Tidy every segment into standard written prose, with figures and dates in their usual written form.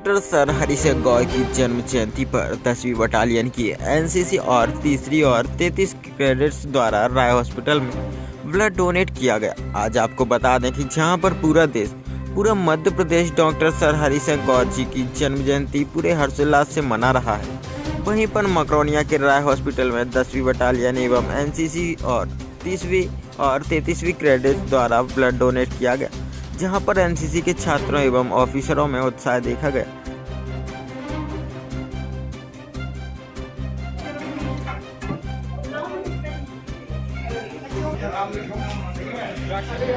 Doctor sir Hari Singh गौर की जन्म जयंती पर 10वीं बटालियन की एनसीसी और 3री और 33 कैडेट्स द्वारा राय हॉस्पिटल में ब्लड डोनेट किया गया। आज आपको बता दें कि जहां पर पूरा मध्य प्रदेश डॉक्टर सर हरि सिंह गौर जी की जन्म जयंती पूरे हर्षोल्लास से मना रहा है, वहीं पर मकरोनिया के राय हॉस्पिटल में 10वीं बटालियन एवं एनसीसी और 30वीं और 33वीं कैडेट्स द्वारा ब्लड डोनेट किया गया, जहां पर एनसीसी के छात्रों एवं ऑफिसरों में उत्साह देखा गया।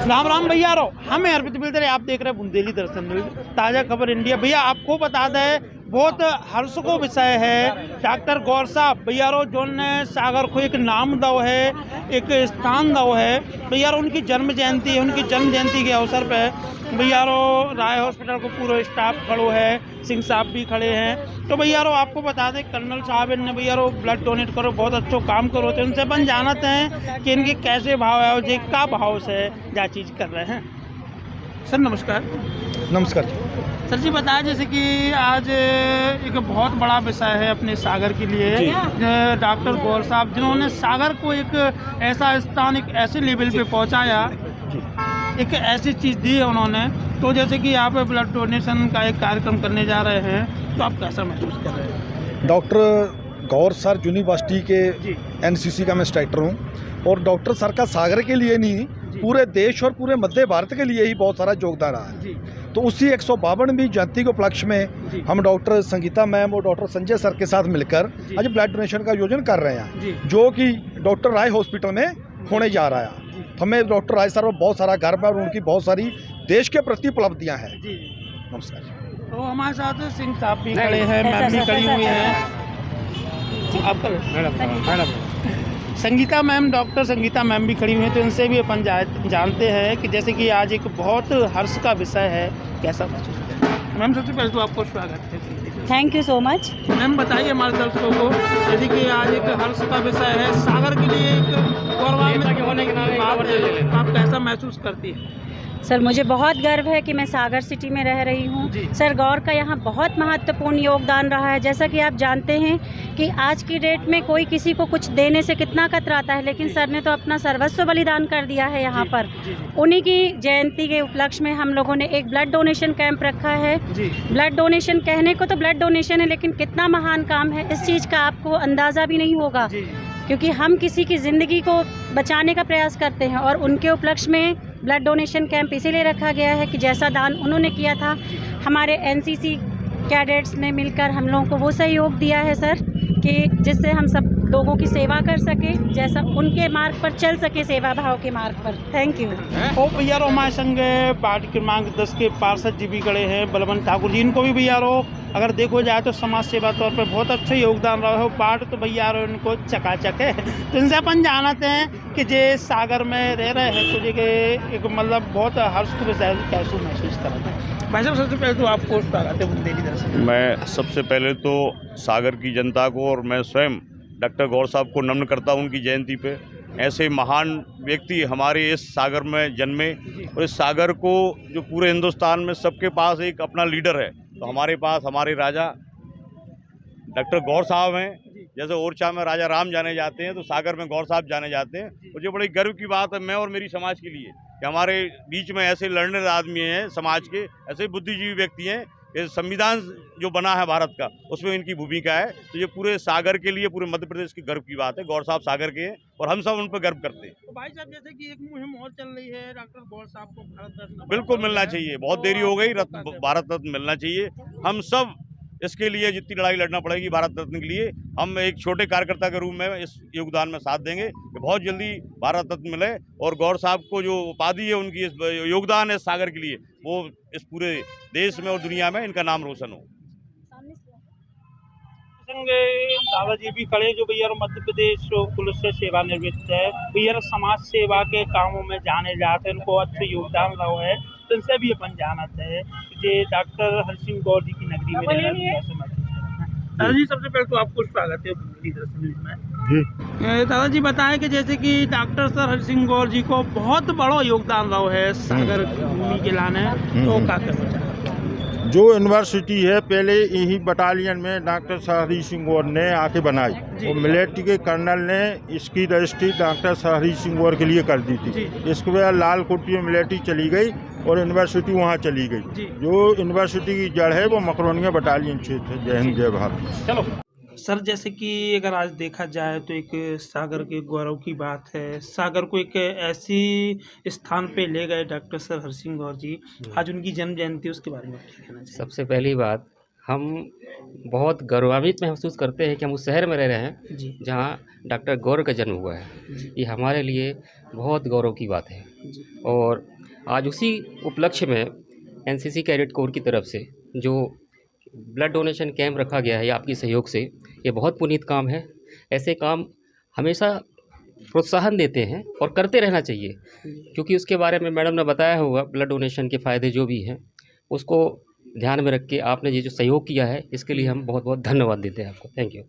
राम राम भैया रो, हम हैं अर्पित बिल्दरे, आप देख रहे हैं बुंदेली दर्शन न्यूज, ताज़ा खबर इंडिया। भैया आपको बता दें, बहुत हर्ष को विषय है डॉक्टर गौर साहब भैया रो जो ने सागर को एक नाम दो है, एक स्थान दो है भैया रो। उनकी जन्म जयंती है, उनकी जन्म जयंती के अवसर पे भैया रो राय हॉस्पिटल को पूरा स्टाफ खड़ो है, सिंह साहब भी खड़े हैं। तो भैया रो आपको बता दें, कर्नल साहब ने भैया रो ब्लड डोनेट करो, बहुत अच्छा काम करो, तो उनसे अपन जानते हैं कि इनके कैसे भाव है और जे का भाव से क्या चीज़ कर रहे हैं। सर नमस्कार। नमस्कार सर जी बताया, जैसे कि आज एक बहुत बड़ा विषय है अपने सागर के लिए, डॉक्टर गौर साहब जिन्होंने सागर को एक ऐसा स्थान, एक ऐसे लेवल पे पहुंचाया, एक ऐसी चीज़ दी है उन्होंने। तो जैसे कि यहाँ पे ब्लड डोनेशन का एक कार्यक्रम करने जा रहे हैं, तो आप कैसा महसूस कर रहे हैं? डॉक्टर गौर सर यूनिवर्सिटी के एनसीसी का मैं स्ट्राइटर हूँ, और डॉक्टर सर का सागर के लिए नहीं, पूरे देश और पूरे मध्य भारत के लिए ही बहुत सारा योगदान रहा है। तो उसी 152वीं जयंती के उपलक्ष्य में हम डॉक्टर संगीता मैम और डॉक्टर संजय सर के साथ मिलकर आज ब्लड डोनेशन का आयोजन कर रहे हैं, जो कि डॉक्टर राय हॉस्पिटल में होने जा रहा है। हमें डॉक्टर राय सर पर बहुत सारा गर्व है और उनकी बहुत सारी देश के प्रति उपलब्धियाँ हैं। नमस्कार। तो हमारे साथ सिंह साहब भी खड़े हैं, मैम भी खड़ी हुई हैं, आपका Sangeeta ma'am, doctor Sangeeta ma'am भी खड़ी हुई हैं। तो इनसे भी अपन जानते हैं कि जैसे कि आज एक बहुत हर्ष का विषय है, कैसा महसूस करते हैं? मैम सबसे पहले तो आपको स्वागत है। Thank you so much. Ma'am बताइए हमारे दर्शकों को, जैसे कि आज एक हर्ष का विषय है, सागर के लिए एक गौरवान्वित होने के नाते आप कैसा महसूस करती हैं? सर मुझे बहुत गर्व है कि मैं सागर सिटी में रह रही हूँ। सर गौर का यहाँ बहुत महत्वपूर्ण योगदान रहा है। जैसा कि आप जानते हैं कि आज की डेट में कोई किसी को कुछ देने से कितना कतराता है, लेकिन सर ने तो अपना सर्वस्व बलिदान कर दिया है यहाँ पर। उन्हीं की जयंती के उपलक्ष्य में हम लोगों ने एक ब्लड डोनेशन कैंप रखा है। ब्लड डोनेशन कहने को तो ब्लड डोनेशन है, लेकिन कितना महान काम है इस चीज़ का आपको अंदाज़ा भी नहीं होगा, क्योंकि हम किसी की ज़िंदगी को बचाने का प्रयास करते हैं। और उनके उपलक्ष्य में ब्लड डोनेशन कैंप इसीलिए रखा गया है कि जैसा दान उन्होंने किया था, हमारे एनसीसी कैडेट्स ने मिलकर हम लोगों को वो सहयोग दिया है सर, कि जिससे हम सब लोगों की सेवा कर सके, जैसा उनके मार्ग पर चल सके, सेवा भाव के मार्ग पर। Thank you. ओ भैया रो हमारे संग वार्ड क्रमांक 10 के पार्षद जी भी खड़े हैं, बलवंत ठाकुर जी। इनको भी भैया रो अगर देखो जाए तो समाज सेवा तौर पर बहुत अच्छा योगदान रहा हो। वार्ड तो भैया रो इनको चकाचक है। तो इनसे अपन जानते हैं कि जे सागर में रह रहे हैं, तो जे एक मतलब बहुत हर्ष को कैसे महसूस करते हैं? भाई साहब सबसे पहले तो आपको स्वागत है बुंदेली दर्शन। मैं सबसे पहले तो सागर की जनता को और मैं स्वयं डॉक्टर गौर साहब को नमन करता हूं उनकी जयंती पे। ऐसे महान व्यक्ति हमारे इस सागर में जन्मे, और इस सागर को जो पूरे हिंदुस्तान में सबके पास एक अपना लीडर है, तो हमारे पास हमारे राजा डॉक्टर गौर साहब हैं। जैसे ओरछा में राजा राम जाने जाते हैं, तो सागर में गौर साहब जाने जाते हैं। और जो बड़ी गर्व की बात है मैं और मेरी समाज के लिए कि हमारे बीच में ऐसे लड़ने आदमी हैं समाज के, ऐसे बुद्धिजीवी व्यक्ति हैं। ये संविधान जो बना है भारत का, उसमें इनकी भूमिका है। तो ये पूरे सागर के लिए, पूरे मध्य प्रदेश की गर्व की बात है। गौर साहब सागर के हैं और हम सब उन पर गर्व करते हैं। तो भाई साहब जैसे कि एक मुहिम और चल रही है, डॉक्टर गौर साहब को भारत रत्न बिल्कुल मिलना चाहिए, बहुत देरी हो गई, भारत रत्न मिलना चाहिए। हम सब इसके लिए जितनी लड़ाई लड़ना पड़ेगी भारत रत्न के लिए, हम एक छोटे कार्यकर्ता के रूप में इस योगदान में साथ देंगे कि बहुत जल्दी भारत रत्न मिले। और गौर साहब को जो उपाधि है, उनकी इस योगदान है सागर के लिए, वो इस पूरे देश में और दुनिया में इनका नाम रोशन हो। दादाजी भी खड़े जो भैया मध्य प्रदेश पुलिस से सेवानिवृत्त है, भैया समाज सेवा के कामों में जाने जाते हैं, उनको अच्छे योगदान रहा है। तो इनसे भी अपन जानते हैं कि डॉक्टर हरि सिंह गौर जी की नगरी में दादाजी सबसे पहले तो आपको स्वागत है में। दादाजी बताएं कि जैसे कि डॉक्टर सर हरि सिंह गौर जी को बहुत बड़ा योगदान रहा है सागर भूमि के लाने, तो क्या करना चाहते हैं? जो यूनिवर्सिटी है पहले यही बटालियन में डॉक्टर हरी सिंह गौर ने आके बनाई और मिलिट्री के कर्नल ने इसकी रजिस्ट्री डॉक्टर हरी सिंह गौर के लिए कर दी थी। इसके बाद लाल कोठी में मिलिट्री चली गई और यूनिवर्सिटी वहाँ चली गई। जो यूनिवर्सिटी की जड़ है वो मकरोनिया बटालियन क्षेत्र है। जय हिंद जय भारत। चलो सर, जैसे कि अगर आज देखा जाए तो एक सागर के गौरव की बात है, सागर को एक ऐसी स्थान पे ले गए डॉक्टर सर हरि सिंह गौर जी। आज उनकी जन्म जयंती, उसके बारे में क्या कहना चाहिए? सबसे पहली बात, हम बहुत गौरवान्वित महसूस करते हैं कि हम उस शहर में रह रहे हैं जी जहाँ डॉक्टर गौर का जन्म हुआ है। ये हमारे लिए बहुत गौरव की बात है। जी और आज उसी उपलक्ष्य में एनसीसी कैडेट कोर की तरफ से जो ब्लड डोनेशन कैंप रखा गया है आपके सहयोग से, ये बहुत पुनीत काम है। ऐसे काम हमेशा प्रोत्साहन देते हैं और करते रहना चाहिए, क्योंकि उसके बारे में मैडम ने बताया होगा ब्लड डोनेशन के फ़ायदे जो भी हैं, उसको ध्यान में रख के आपने ये जो सहयोग किया है इसके लिए हम बहुत बहुत धन्यवाद देते हैं आपको। Thank you.